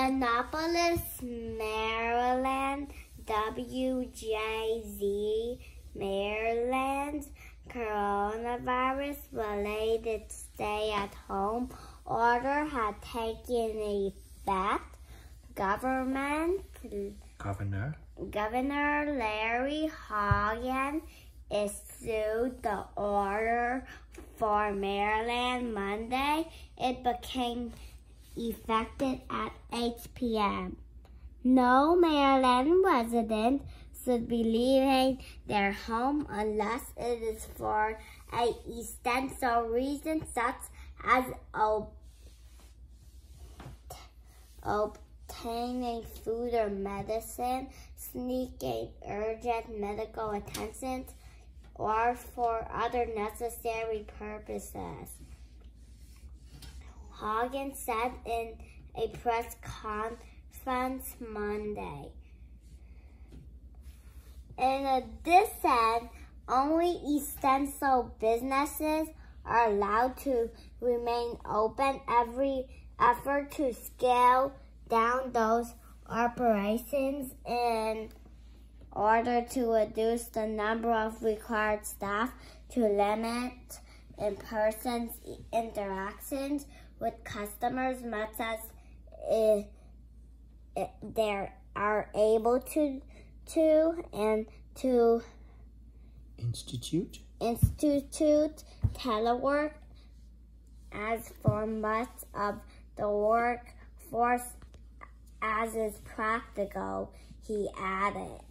Annapolis, Maryland, WJZ, Maryland's coronavirus-related stay-at-home order had taken effect. Governor Larry Hogan issued the order for Maryland Monday. It became effective at 8 p.m. No Maryland resident should be leaving their home unless it is for an essential reason such as obtaining food or medicine, seeking urgent medical attention, or for other necessary purposes. Hogan said in a press conference Monday. In addition, only essential businesses are allowed to remain open. Every effort to scale down those operations in order to reduce the number of required staff to limit in-person interactions with customers much as they are able to and to institute telework as for much of the workforce as is practical, he added.